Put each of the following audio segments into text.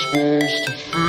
supposed to feel.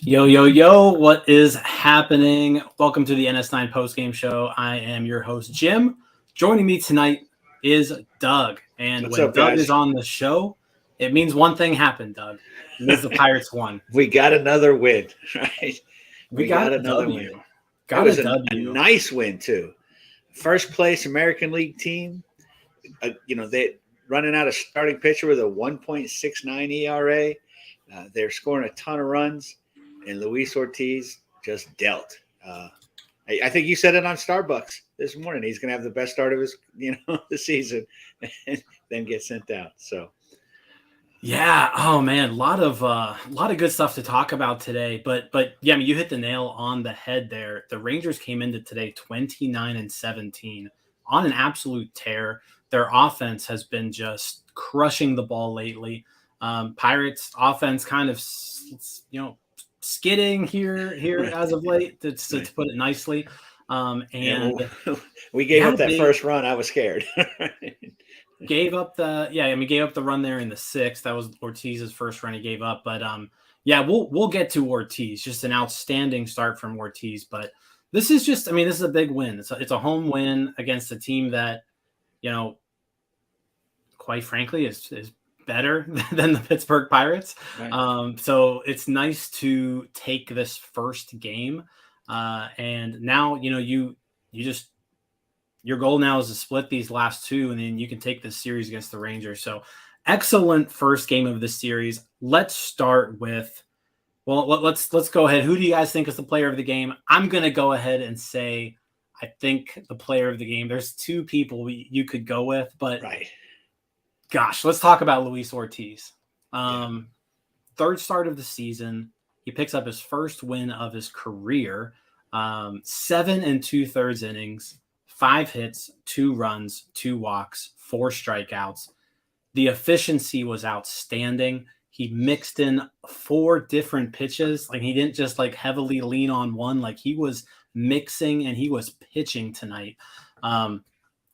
Yo, yo, yo, what is happening? Welcome to the NS9 Postgame Show. I am your host, Jim. Joining me tonight is Doug. And What's when up, Doug guys? is on the show, it means one thing happened, Doug. It means the Pirates won. We got another win, right? We got another W. win. Got It was a a W. nice win, too. First place American League team. They running out a starting pitcher with a 1.69 ERA. They're scoring a ton of runs, and Luis Ortiz just dealt. I think you said it on Starbucks this morning. He's going to have the best start of his, the season, and then get sent out. So, Yeah. Oh man, a lot of good stuff to talk about today. But yeah, I mean, you hit the nail on the head there. The Rangers came into today 29-17 on an absolute tear. Their offense has been just crushing the ball lately. Pirates offense kind of skidding here as of late, to put it nicely. We gave up that first run. I was scared. gave up the run there in the sixth. That was Ortiz's first run he gave up. But we'll get to Ortiz. Just an outstanding start from Ortiz. But this is a big win. It's a home win against a team that, quite frankly, is better than the Pittsburgh Pirates. Right. So it's nice to take this first game. And now, your goal now is to split these last two, and then you can take this series against the Rangers. So excellent first game of the series. Let's start with, let's go ahead. Who do you guys think is the player of the game? I'm going to go ahead and say, I think the player of the game, there's two people you could go with, but right. Gosh, let's talk about Luis Ortiz. Third start of the season. He picks up his first win of his career. 7 2/3 innings, 5 hits, 2 runs, 2 walks, 4 strikeouts. The efficiency was outstanding. He mixed in 4 different pitches. Like, he didn't just heavily lean on one. Like, he was mixing and he was pitching tonight.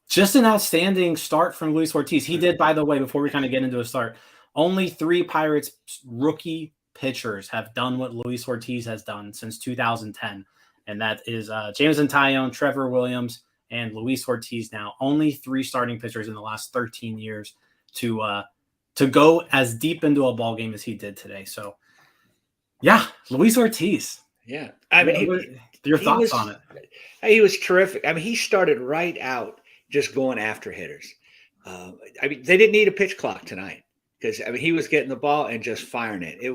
Just an outstanding start from Luis Ortiz. He did, by the way, before we kind of get into a start, only 3 Pirates rookie pitchers have done what Luis Ortiz has done since 2010. And that is Jameson Taillon, Trevor Williams, and Luis Ortiz now. Only 3 starting pitchers in the last 13 years to go as deep into a ball game as he did today. So, yeah, Luis Ortiz. Yeah. I mean, your thoughts on it? He was terrific. I mean, he started right out just going after hitters. They didn't need a pitch clock tonight because, he was getting the ball and just firing it. It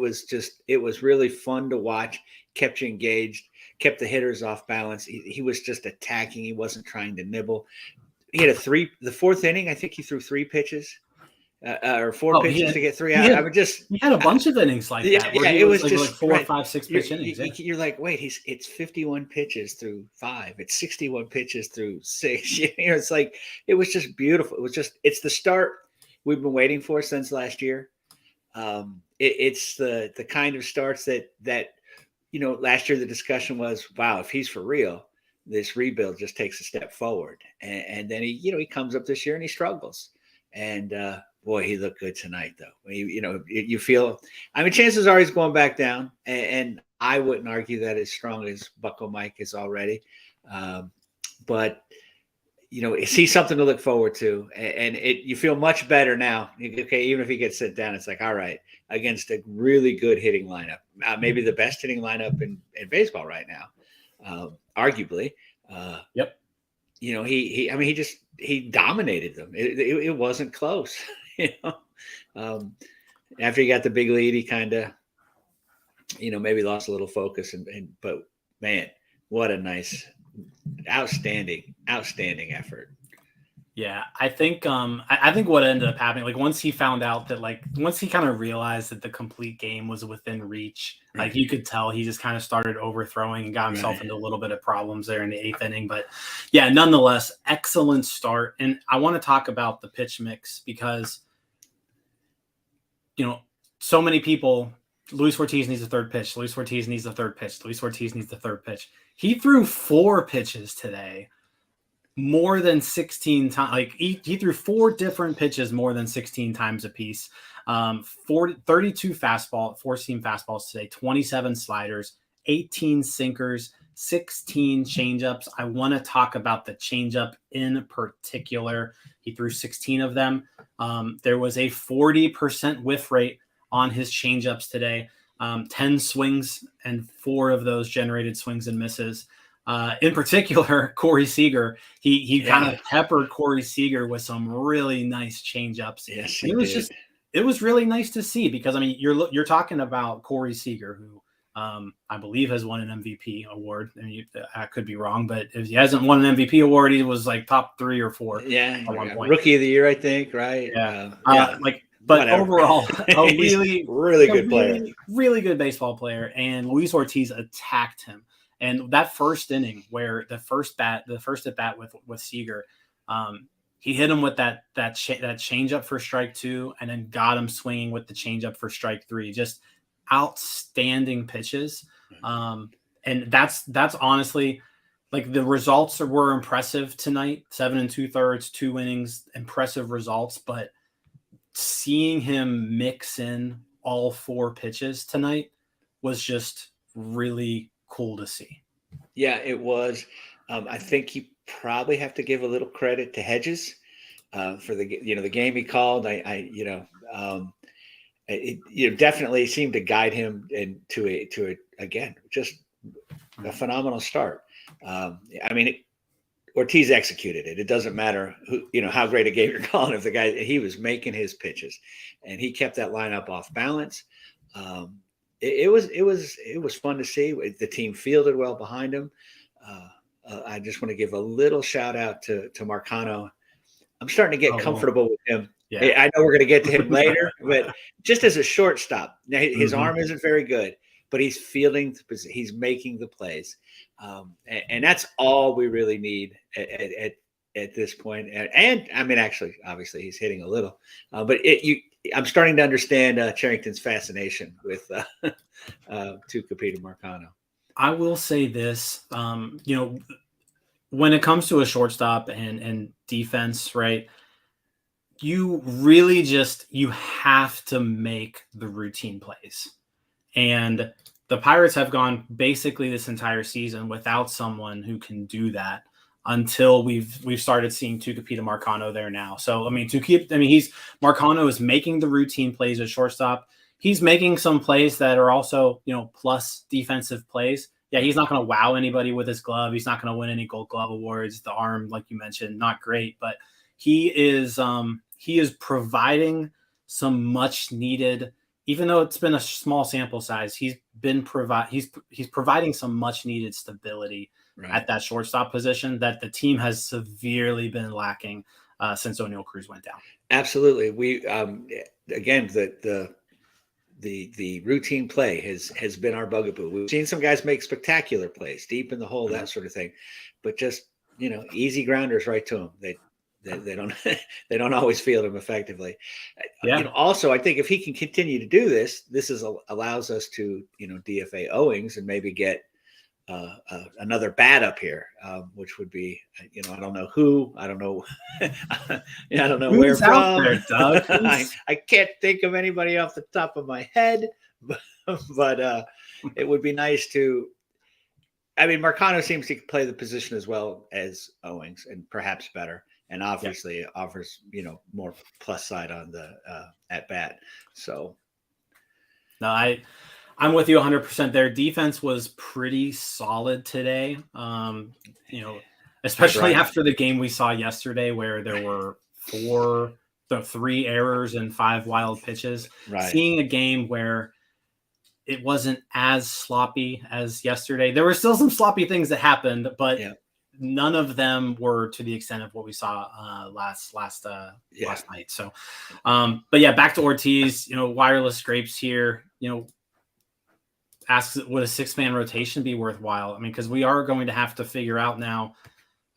was really fun to watch, kept you engaged, kept the hitters off balance. He was just attacking. He wasn't trying to nibble. He had the fourth inning, I think he threw 3 pitches. Or 4 pitches to get 3 out. He had a bunch of innings like that. Yeah, it was just 4, 5, 6 pitch innings. You're like, wait, it's 51 pitches through 5. It's 61 pitches through 6. It's like, it was just beautiful. It's the start we've been waiting for since last year. It's the kind of starts that last year the discussion was, wow, if he's for real, this rebuild just takes a step forward. And then he comes up this year and he struggles. And boy, he looked good tonight, though. You feel, chances are he's going back down, and I wouldn't argue that as strong as Bucko Mike is already. But he's something to look forward to, and you feel much better now. Okay, even if he gets sent down, it's like, all right, against a really good hitting lineup, maybe the best hitting lineup in baseball right now, arguably. Yep. He dominated them. It wasn't close. After he got the big lead, he kind of, maybe lost a little focus. But man, what a nice, outstanding effort. Yeah, I think I think what ended up happening, like once he found out that once he kind of realized that the complete game was within reach, like you could tell he just kind of started overthrowing and got himself into a little bit of problems there in the 8th inning. But yeah, nonetheless, excellent start. And I want to talk about the pitch mix because so many people, Luis Ortiz needs a third pitch. Luis Ortiz needs the third pitch. Luis Ortiz needs the third pitch. He threw 4 pitches today. More than 16 times, like he threw 4 different pitches more than 16 times a piece. 32 4-seam fastballs today, 27 sliders, 18 sinkers, 16 changeups. I want to talk about the changeup in particular. He threw 16 of them. There was a 40% whiff rate on his changeups today. 10 swings, and 4 of those generated swings and misses. In particular, Corey Seager, he kind of peppered Corey Seager with some really nice changeups. Yes, it was really nice to see because I mean you're talking about Corey Seager, who I believe has won an MVP award. I mean, I could be wrong, but if he hasn't won an MVP award, he was like top 3 or 4. Yeah, at one point. Rookie of the year, I think. Right? Yeah. But whatever. Overall, a really good player, really good baseball player, and Luis Ortiz attacked him. And that first inning, where the first at bat with Seager, he hit him with that changeup for strike 2, and then got him swinging with the changeup for strike 3. Just outstanding pitches, and that's honestly, like, the results were impressive tonight. 7 2/3, 2 innings, impressive results. But seeing him mix in all 4 pitches tonight was just really cool to see. Yeah, it was. I think you probably have to give a little credit to Hedges for the game he called. It definitely seemed to guide him into a again just a phenomenal start. I mean, Ortiz executed it. It doesn't matter how great a game you're calling. If the guy, he was making his pitches, and he kept that lineup off balance. It was fun to see. The team fielded well behind him. I just want to give a little shout out to Marcano. I'm starting to get comfortable with him. Yeah. I know we're going to get to him later, but just as a shortstop, now his arm isn't very good, but he's fielding, he's making the plays, and that's all we really need at this point. And I mean, actually, obviously, he's hitting a little, but I'm starting to understand Charrington's fascination with Tucupita Marcano. I will say this, when it comes to a shortstop and defense, right, you really you have to make the routine plays. And the Pirates have gone basically this entire season without someone who can do that until we've started seeing Tucupita Marcano there now. So, I mean, Marcano is making the routine plays at shortstop. He's making some plays that are also, plus defensive plays. Yeah, he's not going to wow anybody with his glove. He's not going to win any Gold Glove awards. The arm, like you mentioned, not great, but he is providing some much needed, even though it's been a small sample size, he's providing some much needed stability at that shortstop position that the team has severely been lacking since O'Neal Cruz went down. Absolutely. We again, the routine play has been our bugaboo. We've seen some guys make spectacular plays deep in the hole, that sort of thing, but just easy grounders right to them. They don't they don't always field him effectively. Yeah. Also, I think if he can continue to do this allows us to DFA Owings and maybe get another bat up here, which would be I don't know who, I don't know I don't know where from. There, Doug? I can't think of anybody off the top of my head, but it would be nice to. I mean, Marcano seems to play the position as well as Owings, and perhaps better. And obviously it offers, more plus side on the at bat. So, no, I'm with you 100% there. Defense was pretty solid today. Especially after the game we saw yesterday, where there were 3 errors and 5 wild pitches. Right. Seeing a game where it wasn't as sloppy as yesterday. There were still some sloppy things that happened, but none of them were to the extent of what we saw last night. So, but yeah, back to Ortiz. Wireless scrapes here. Asks, would a 6-man rotation be worthwhile? I mean, because we are going to have to figure out now.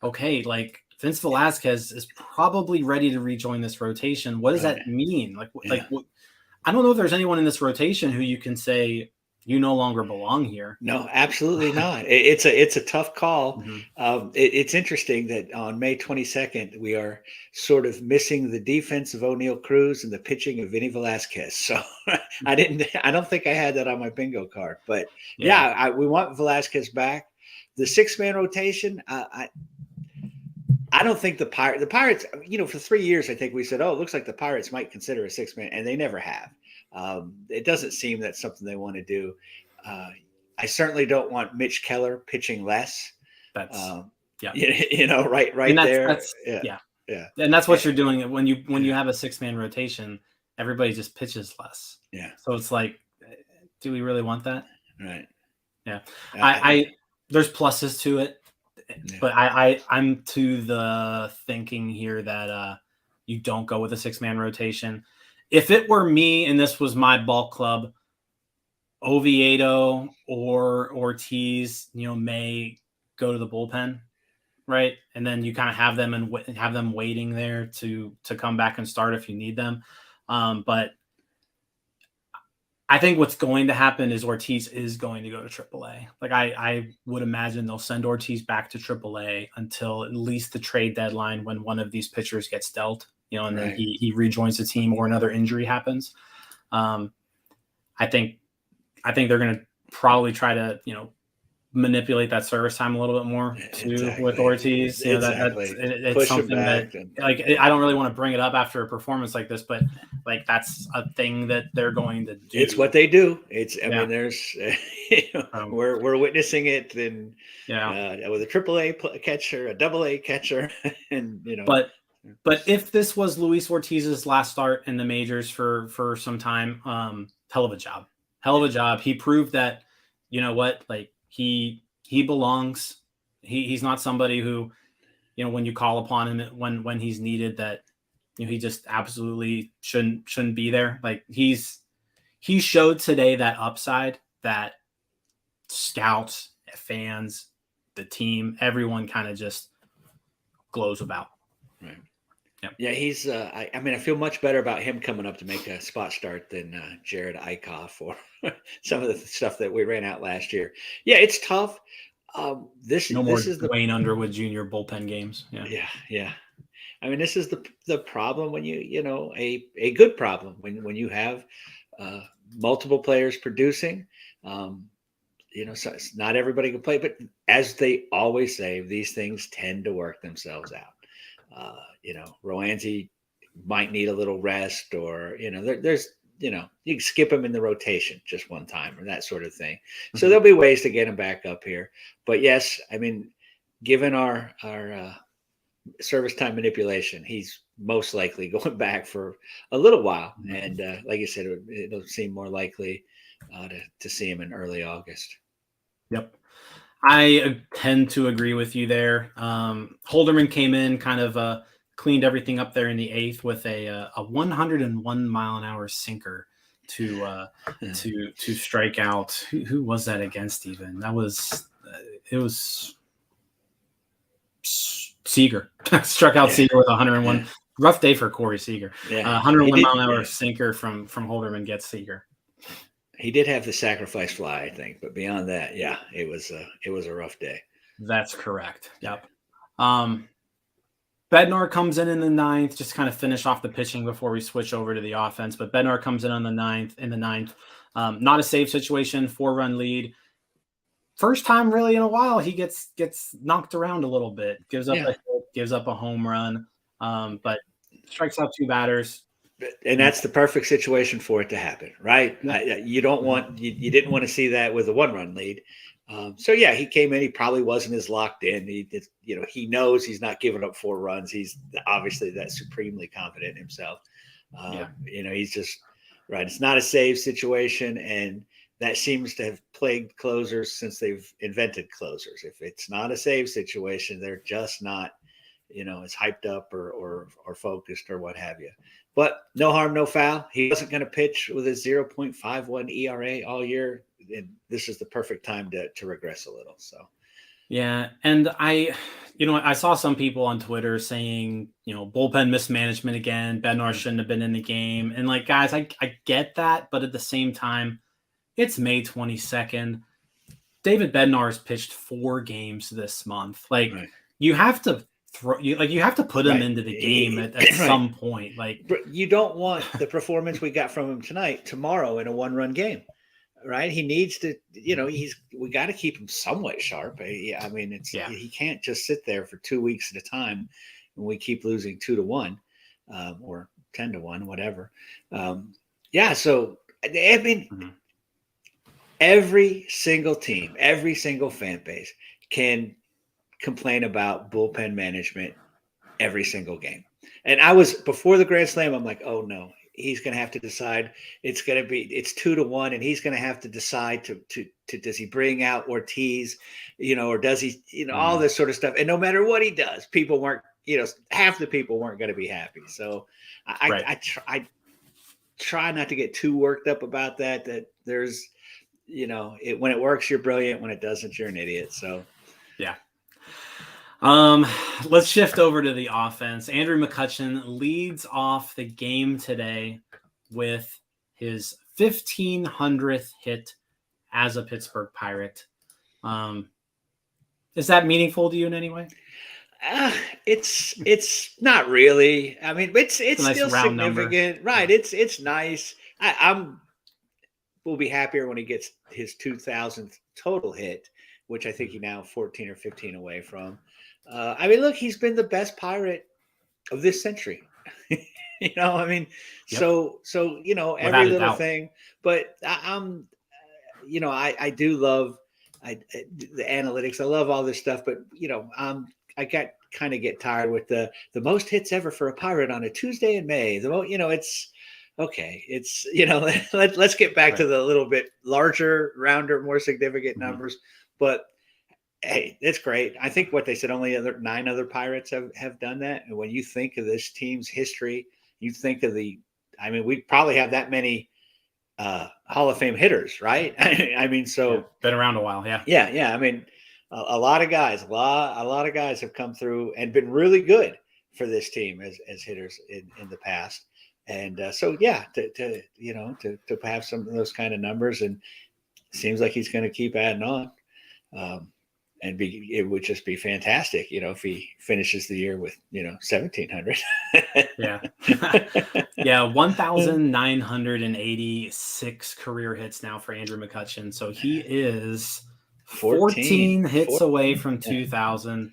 Okay, like Vince Velasquez is probably ready to rejoin this rotation. What does that mean? I don't know if there's anyone in this rotation who you can say you no longer belong here. No, absolutely not. It's a tough call. Mm-hmm. It's interesting that on May 22nd, we are sort of missing the defense of O'Neal Cruz and the pitching of Vinny Velasquez. So I don't think I had that on my bingo card, but we want Velasquez back. The 6-man rotation, I don't think the Pirates, for 3 years, I think we said, it looks like the Pirates might consider a 6-man, and they never have. It doesn't seem that's something they want to do. I certainly don't want Mitch Keller pitching less. That's right there. Yeah. And that's what you're doing when you have a 6-man rotation. Everybody just pitches less. Yeah. So it's like, do we really want that? Right. Yeah. I there's pluses to it. But I'm to the thinking here that you don't go with a 6-man rotation. If it were me and this was my ball club, Oviedo or Ortiz, may go to the bullpen, right? And then you kind of have them waiting there to come back and start if you need them. But I think what's going to happen is Ortiz is going to go to AAA. Like I would imagine they'll send Ortiz back to AAA until at least the trade deadline when one of these pitchers gets dealt, and then he rejoins the team or another injury happens. I think they're going to probably try to, manipulate that service time a little bit more too with Ortiz. It's something that I don't really want to bring it up after a performance like this, but that's a thing that they're going to do. It's what they do. I mean, there's we're witnessing it with a AAA catcher, a AA catcher, and But if this was Luis Ortiz's last start in the majors for some time, hell of a job. He proved that, he belongs. He's not somebody who, when you call upon him when he's needed, that he just absolutely shouldn't be there. Like he showed today that upside that scouts, fans, the team, everyone kind of just glows about. Right. Yep. Yeah, he's. I feel much better about him coming up to make a spot start than Jared Eichhoff or some of the stuff that we ran out last year. Yeah, it's tough. This is Dwayne Underwood Jr. bullpen games. Yeah. I mean, this is the problem when a good problem when you have multiple players producing. So it's not everybody can play, but as they always say, these things tend to work themselves out. Roansy might need a little rest, or there's you can skip him in the rotation just one time or that sort of thing. So there'll be ways to get him back up here. But yes, I mean, given our service time manipulation, he's most likely going back for a little while. And like you said, it'll seem more likely to see him in early August. Yep. I tend to agree with you there. Holderman came in, kind of cleaned everything up there in the 8th with a 101 mile an hour sinker to strike out. Who was that against? Even that was it was Seager. Struck out Seager with 101. Yeah. Rough day for Corey Seager. Yeah. 101 mile an hour sinker from Holderman gets Seager. He did have the sacrifice fly, I think, but beyond that, it was a rough day. That's correct. Yep. Bednar comes in the 9th, just kind of finish off the pitching before we switch over to the offense. But Bednar comes in on the 9th. Not a save situation, 4-run lead. First time really in a while he gets knocked around a little bit. Gives up a hit, gives up a home run, but strikes out 2 batters. And that's the perfect situation for it to happen, right? Yeah. You didn't want to see that with a 1-run lead. So he came in. He probably wasn't as locked in. He knows he's not giving up 4 runs. He's obviously that supremely confident in himself. He's just right. It's not a save situation, and that seems to have plagued closers since they've invented closers. If it's not a save situation, they're just not, as hyped up or focused or what have you. But no harm, no foul. He wasn't going to pitch with a 0.51 ERA all year, and this is the perfect time to regress a little. So. Yeah, and I saw some people on Twitter saying, bullpen mismanagement again. Bednar shouldn't have been in the game. And like, guys, I get that, but at the same time, it's May 22nd. David Bednar's pitched 4 games this month. Like, right. You have to you have to put him right. into the game at some point. Like, you don't want the performance we got from him tomorrow in a 1-run game. Right. He needs to, we got to keep him somewhat sharp. I mean, he can't just sit there for 2 weeks at a time when we keep losing 2-1 or 10-1, whatever. So, I mean, every single team, every single fan base can complain about bullpen management every single game. And before the Grand Slam, I'm like, oh no. He's going to have to decide. It's 2-1, and he's going to have to decide to does he bring out Ortiz, or does he, all this sort of stuff. And no matter what he does, people weren't, half the people weren't going to be happy. So I try not to get too worked up about that. That there's, when it works, you're brilliant. When it doesn't, you're an idiot. So yeah. Let's shift over to the offense. Andrew McCutchen leads off the game today with his 1,500th hit as a Pittsburgh Pirate. Is that meaningful to you in any way? It's not really. I mean, it's nice still significant, number. Right? Yeah. It's nice. We'll be happier when he gets his 2,000th total hit, which I think he now 14 or 15 away from. I mean, look, he's been the best Pirate of this century. I mean, yep. so every little thing. But I do love the analytics. I love all this stuff. But I kind of get tired with the most hits ever for a Pirate on a Tuesday in May. It's okay. It's let's get back to the little bit larger, rounder, more significant numbers. But hey, it's great. I think what they said, only 9 other Pirates have done that. And when you think of this team's history, you think of we probably have that many Hall of Fame hitters, right? I mean, been around a while. Yeah. Yeah. I mean, a lot of guys have come through and been really good for this team as hitters in the past. And to have some of those kind of numbers, and it seems like he's going to keep adding on. And it would just be fantastic, if he finishes the year with, 1,700. Yeah. Yeah. 1,986 career hits now for Andrew McCutchen. So he is 14 hits away from 2,000.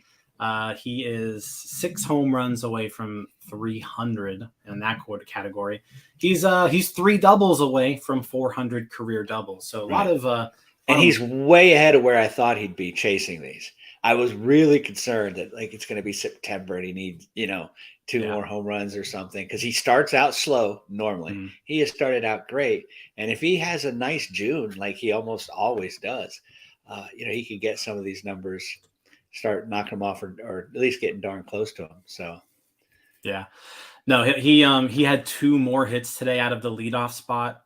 He is 6 home runs away from 300 in that category. He's 3 doubles away from 400 career doubles. So a lot of, and he's way ahead of where I thought he'd be chasing these. I was really concerned that it's going to be September and he needs, 2 more home runs or something, because he starts out slow normally. He has started out great. And if he has a nice June, like he almost always does, he could get some of these numbers, start knocking them off or at least getting darn close to them. So, yeah. No, he had 2 more hits today out of the leadoff spot,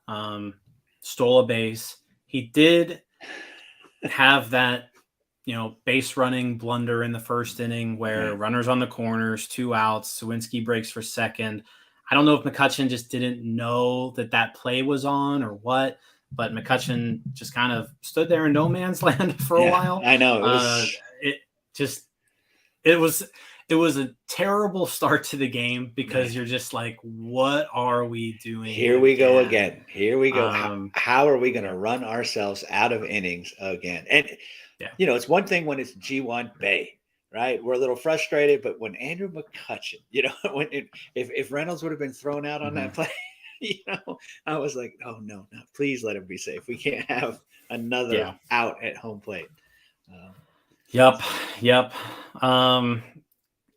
stole a base. He did have that, base running blunder in the first inning where runners on the corners, 2 outs, Sawinski breaks for second. I don't know if McCutchen just didn't know that play was on or what, but McCutchen just kind of stood there in no man's land for a while. I know. It was a terrible start to the game because you're just like, what are we doing? Here we go again. Here we go. How are we going to run ourselves out of innings again? And, it's one thing when it's G1 Bay, right? We're a little frustrated, but when Andrew McCutchen, if Reynolds would have been thrown out on that play, I was like, oh, no, please let him be safe. We can't have another out at home plate. Yep.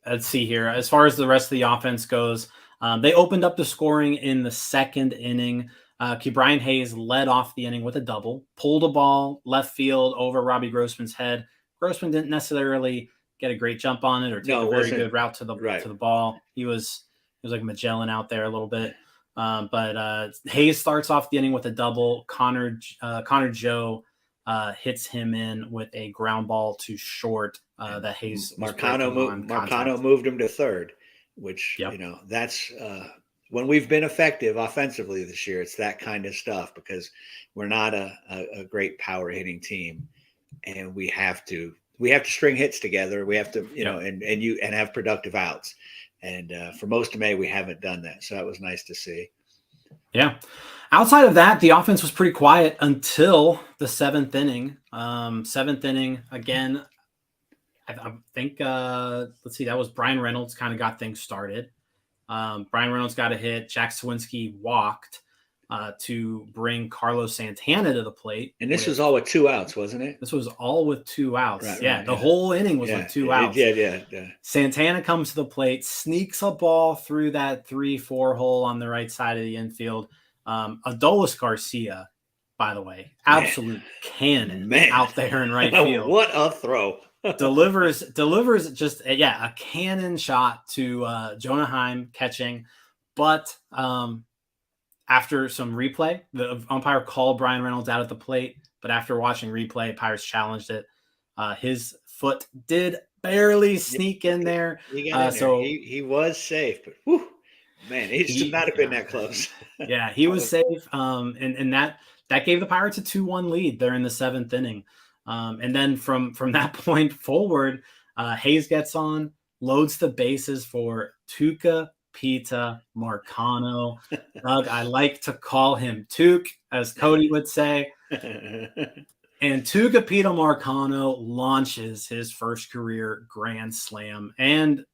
Let's see here. As far as the rest of the offense goes, they opened up the scoring in the second inning. Brian Hayes led off the inning with a double, pulled a ball left field over Robbie Grossman's head. Grossman didn't necessarily get a great jump on it or take a very good route to the ball. He was like Magellan out there a little bit. But Hayes starts off the inning with a double. Connor Joe hits him in with a ground ball to short that Hayes Marcano moved him to third, which that's when we've been effective offensively this year. It's that kind of stuff because we're not a great power hitting team, and we have to string hits together. We have to and have productive outs. And for most of May, we haven't done that. So that was nice to see. Yeah. Outside of that, the offense was pretty quiet until the seventh inning. Again, I think, let's see, that was Brian Reynolds kind of got things started. Brian Reynolds got a hit. Jack Sawinski walked to bring Carlos Santana to the plate. And this was all with 2 outs, wasn't it? This was all with 2 outs. The whole inning was with 2 outs. Yeah. Santana comes to the plate, sneaks a ball through that 3-4 hole on the right side of the infield. Adolis Garcia, by the way, absolute cannon out there in right field. What a throw. delivers just a cannon shot to Jonah Heim catching. But after some replay, the umpire called Brian Reynolds out at the plate, but after watching replay, Pirates challenged it. His foot did barely sneak in there. So he was safe, but whew, man, he should not have been that close. Yeah, he was safe. And that gave the Pirates a 2-1 lead there in the 7th inning. And then from that point forward, Hayes gets on, loads the bases for Tuca Pita Marcano. Doug, I like to call him Tuke, as Cody would say. And Tuca Pita Marcano launches his first career grand slam. And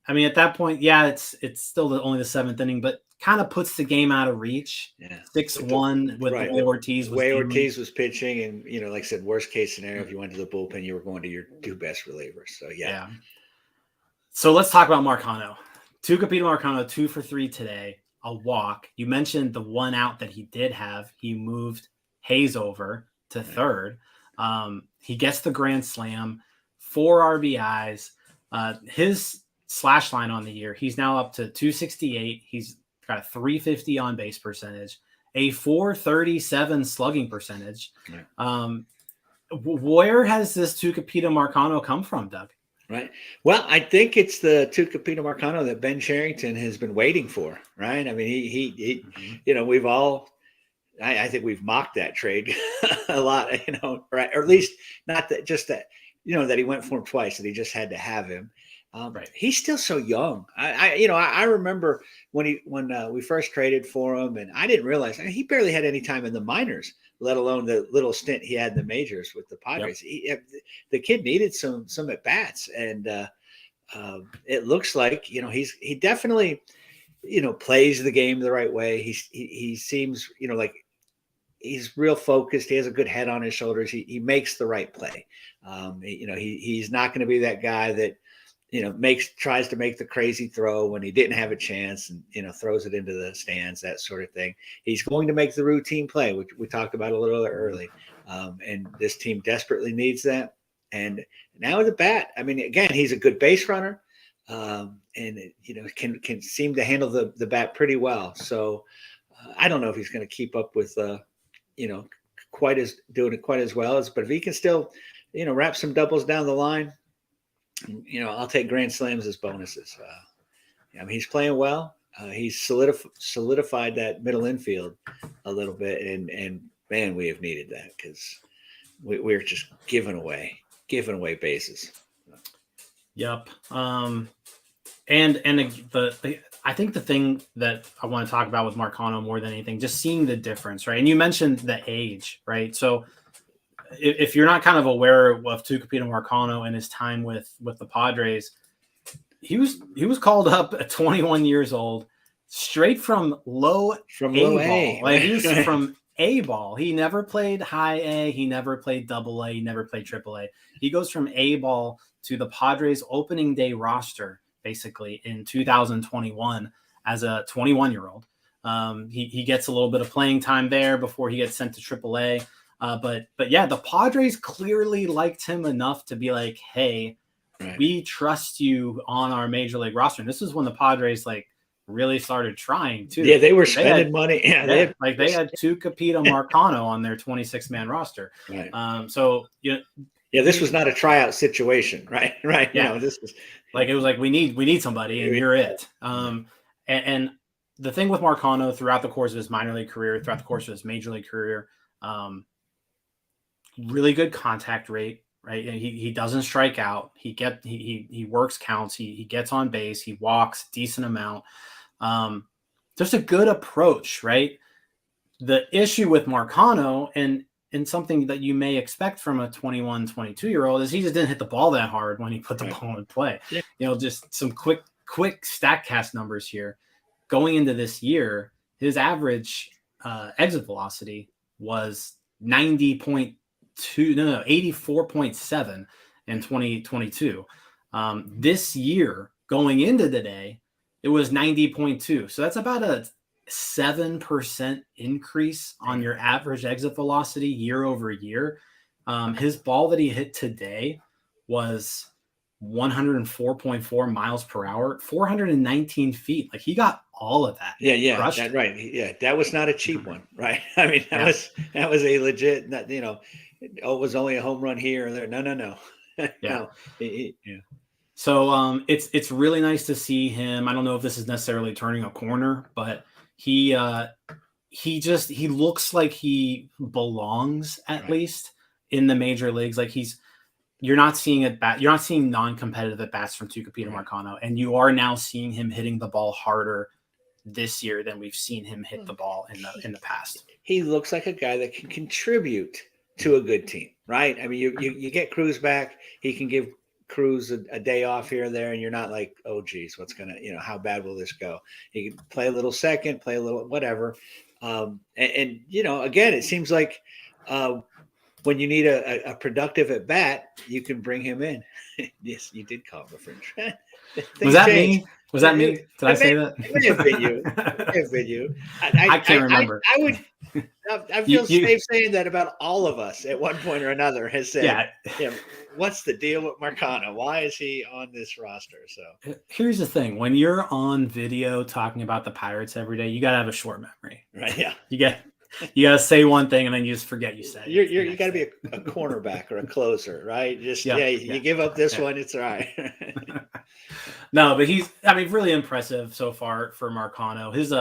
I mean, at that point, it's still only the 7th inning, but kind of puts the game out of reach. 6-1 with the way Ortiz was pitching. And, like I said, worst case scenario, if you went to the bullpen, you were going to your 2 best relievers. So, yeah. So let's talk about Marcano. Tuca Pita Marcano, 2 for 3 today, a walk. You mentioned the 1 out that he did have. He moved Hayes over to third. He gets the grand slam, 4 RBIs. His slash line on the year, he's now up to 268. He's got a 350 on base percentage, a 437 slugging percentage. Where has this Tuca Pita Marcano come from, Doug? Right. Well, I think it's the Tuca Pita Marcano that Ben Cherington has been waiting for, right? I mean, he we've all, I think we've mocked that trade a lot, right? Or at least not that, just that, that he went for him twice, that he just had to have him. Right. He's still so young. I remember when we first traded for him, and I didn't realize he barely had any time in the minors, let alone the little stint he had in the majors with the Padres. Yep. The kid needed some at bats, and it looks like he definitely plays the game the right way. He seems like he's real focused. He has a good head on his shoulders. He makes the right play. He's not going to be that guy that tries to make the crazy throw when he didn't have a chance and, throws it into the stands, that sort of thing. He's going to make the routine play, which we talked about a little early. And this team desperately needs that. And now with the bat, I mean, again, he's a good base runner and, can seem to handle the bat pretty well. So I don't know if he's going to keep up with, doing it quite as well but if he can still, wrap some doubles down the line, I'll take grand slams as bonuses. He's playing well. He's solidified that middle infield a little bit, and man, we have needed that because we're just giving away bases. Yep. I think the thing that I want to talk about with Marcano more than anything, just seeing the difference, right? And you mentioned the age, right? So if you're not kind of aware of Tuca Pita Marcano and his time with the Padres, he was called up at 21 years old, straight from low A. Like he was from A ball. He never played high A. He never played double A. He never played triple A. He goes from A ball to the Padres opening day roster, basically in 2021 as a 21-year-old. He gets a little bit of playing time there before he gets sent to AAA. But yeah, the Padres clearly liked him enough to be like, hey, we trust you on our major league roster. And this is when the Padres really started trying too. Yeah, they were spending money. Yeah, they had Tucupita Marcano on their 26-man roster. Right. So this was not a tryout situation, right? Right. Yeah. This was it was like we need somebody, and you're it. And the thing with Marcano throughout the course of his minor league career, throughout the course of his major league career, really good contact rate. Right, and he doesn't strike out. He works counts. He gets on base. He walks a decent amount. Just a good approach, right? The issue with Marcano and something that you may expect from a 21, 22-year-old is he just didn't hit the ball that hard when he put the ball in play. Yeah. Just some quick StatCast numbers here. Going into this year, his average exit velocity was 84.7 in 2022. This year, going into today, it was 90.2. So that's about a 7% increase on your average exit velocity year over year. His ball that he hit today was 104.4 miles per hour, 419 feet. He got all of that. Yeah. That, right. Yeah. That was not a cheap one. Right. I mean, that was a legit, it was only a home run here or there. No. Yeah. So it's really nice to see him. I don't know if this is necessarily turning a corner, but he looks like he belongs at least in the major leagues. You're not seeing non-competitive at bats from Tucupita Marcano, and you are now seeing him hitting the ball harder this year than we've seen him hit the ball in the past. He looks like a guy that can contribute to a good team, right? I mean, you get Cruz back, he can give Cruz a day off here or there, and you're not like, oh geez, what's gonna, how bad will this go? He can play a little second, play a little whatever. And again, it seems like when you need a productive at bat, you can bring him in. Yes, you did call him a fringe. Was that me? Was that me? Did I say that? It may have been you. I can't remember. I feel safe saying that about all of us at one point or another has said, what's the deal with Marcano? Why is he on this roster? So here's the thing. When you're on video talking about the Pirates every day, you got to have a short memory. Right, yeah. You got to say one thing and then you just forget you said it. You got to be a cornerback or a closer, right? You give up this one, it's all right. No, but he's really impressive so far for Marcano. His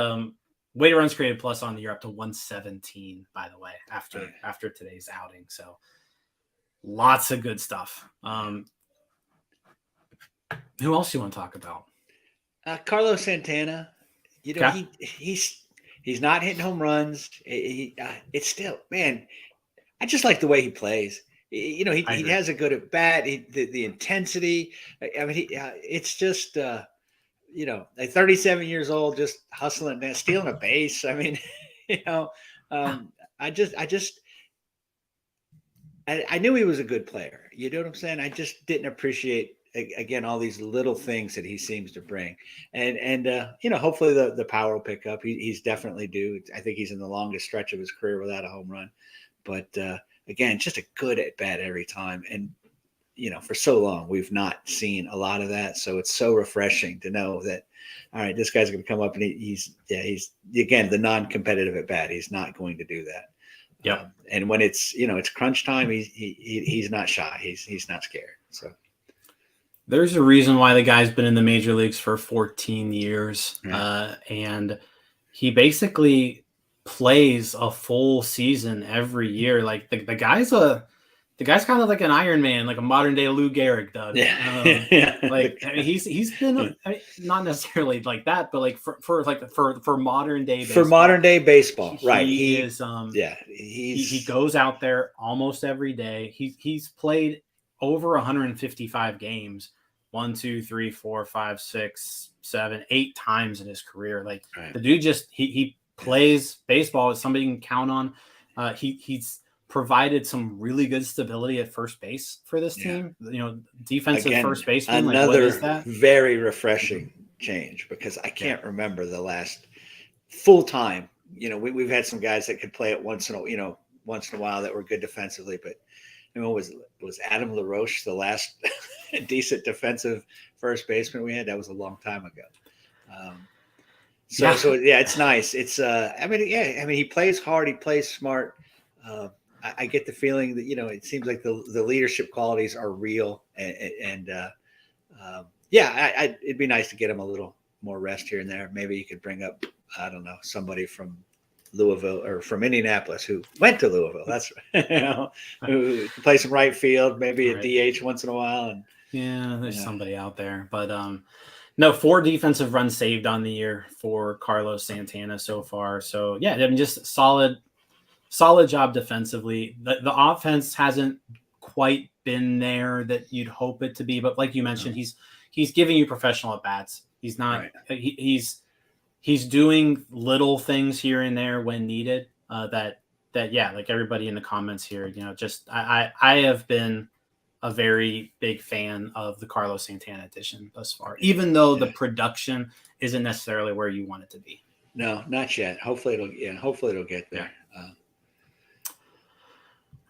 weighted runs created plus on the year up to 117, by the way, after today's outing. So lots of good stuff. Who else do you want to talk about? Carlos Santana. He's not hitting home runs. It's still, man, I just like the way he plays. He has a good at bat. The intensity. I mean, it's just, like 37 years old, just hustling, stealing a base. I mean, I knew he was a good player. You know what I'm saying? I just didn't appreciate, again, all these little things that he seems to bring. And hopefully the power will pick up. He's definitely due. I think he's in the longest stretch of his career without a home run. But again, just a good at bat every time. And, for so long, we've not seen a lot of that. So it's so refreshing to know that, all right, this guy's going to come up and he's again, the non-competitive at bat. He's not going to do that. Yeah. And when it's crunch time, he's not shy. He's not scared. So there's a reason why the guy's been in the major leagues for 14 years. Yeah. And he basically plays a full season every year. Like the guy's kind of like an Iron Man, like a modern day Lou Gehrig, Doug. Yeah. He's been not necessarily like that, but like for modern day baseball. For modern day baseball, right? He is. He goes out there almost every day. He's played over 155 games, 1, 2, 3, 4, 5, 6, 7, 8 times in his career. Like the dude just he plays baseball as somebody you can count on. He's provided some really good stability at first base for this team. Defensive first baseman. Another what is that? Very refreshing change, because I can't remember the last full time. We've had some guys that could play it once in a while that were good defensively, but was Adam LaRoche the last decent defensive first baseman we had? That was a long time ago. So it's nice. It's he plays hard, he plays smart. I get the feeling that it seems like the leadership qualities are real, and it'd be nice to get him a little more rest here and there. Maybe you could bring up, I don't know, somebody from Louisville or from Indianapolis who went to Louisville. That's who can play some right field, maybe a DH once in a while. And there's somebody out there, but no, 4 defensive runs saved on the year for Carlos Santana so far. So just solid job defensively. The offense hasn't quite been there that you'd hope it to be, but like you mentioned, he's giving you professional at bats. He's not. Right. He's doing little things here and there when needed. Like everybody in the comments here, I have been a very big fan of the Carlos Santana edition thus far, even though the production isn't necessarily where you want it to be. No, not yet. Hopefully it'll get there. Yeah.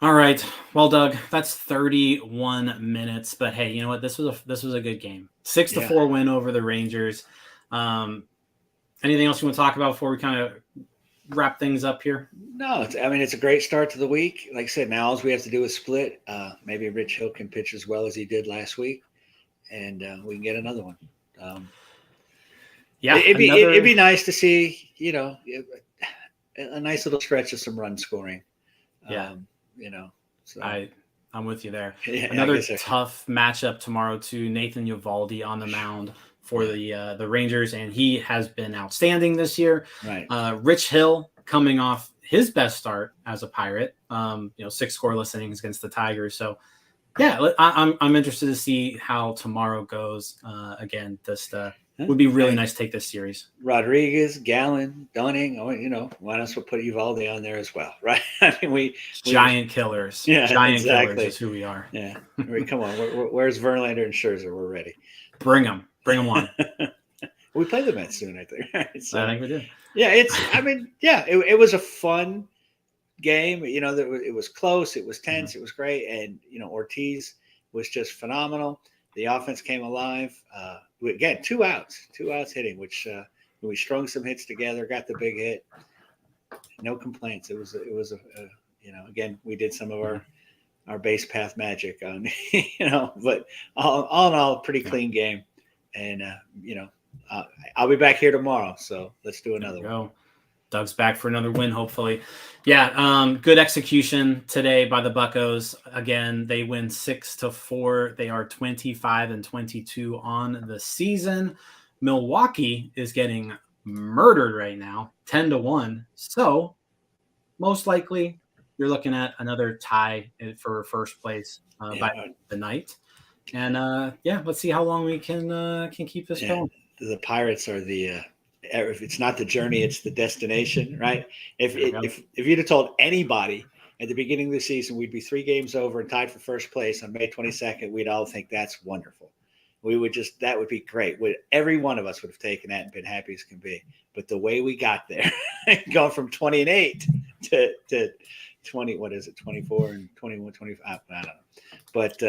All right. Well, Doug, that's 31 minutes, but hey, you know what? This was a good game. 6-4 win over the Rangers. Anything else you want to talk about before we kind of wrap things up here? No, it's a great start to the week. Like I said, now all we have to do is split. Maybe Rich Hill can pitch as well as he did last week, and we can get another one. It'd be nice to see, a nice little stretch of some run scoring. So I'm with you there. Another tough matchup tomorrow too. Nathan Eovaldi on the mound for the Rangers, and he has been outstanding this year. Right. Rich Hill coming off his best start as a Pirate. 6 scoreless innings against the Tigers. So I'm interested to see how tomorrow goes. Again, would be really nice to take this series. Rodriguez, Gallen, Dunning. Why not put Eovaldi on there as well, right? We giant killers. Yeah, giant killers is who we are. Yeah, come on. Where's Verlander and Scherzer? We're ready. Bring them on. We play the Mets soon, I think. So, I think we do. Yeah, it was a fun game. It was close. It was tense. Mm-hmm. It was great, and Ortiz was just phenomenal. The offense came alive. Again, 2 outs hitting, which we strung some hits together, got the big hit. No complaints. It was again, we did some of our base path magic on, but all in all, pretty clean game. And, I'll be back here tomorrow. So let's do another one. Doug's back for another win, hopefully. Good execution today by the Buccos. Again, they win 6-4. They are 25-22 on the season. Milwaukee is getting murdered right now, 10-1. So most likely you're looking at another tie for first place by the night. And let's see how long we can keep this going. The Pirates are if it's not the journey, it's the destination, right? If you'd have told anybody at the beginning of the season we'd be 3 games over and tied for first place on May 22nd, we'd all think that's wonderful. That would be great. Every one of us would have taken that and been happy as can be. But the way we got there, going from 20-8 to 20, what is it, 24 and 21, 25? I don't know. But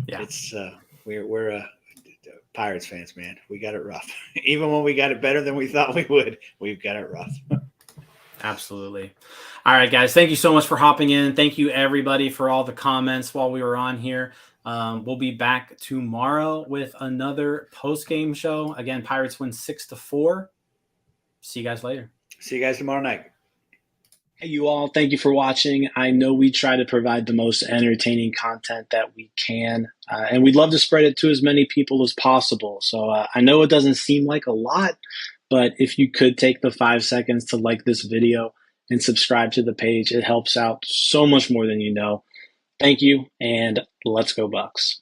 it's we're Pirates fans, man. We got it rough. Even when we got it better than we thought we would, we've got it rough. Absolutely. All right, guys. Thank you so much for hopping in. Thank you, everybody, for all the comments while we were on here. We'll be back tomorrow with another post-game show. Again, Pirates win 6-4. See you guys later. See you guys tomorrow night. Hey, you all. Thank you for watching. I know we try to provide the most entertaining content that we can, and we'd love to spread it to as many people as possible. So I know it doesn't seem like a lot, but if you could take the 5 seconds to like this video and subscribe to the page, it helps out so much more than you know. Thank you, and let's go Bucks.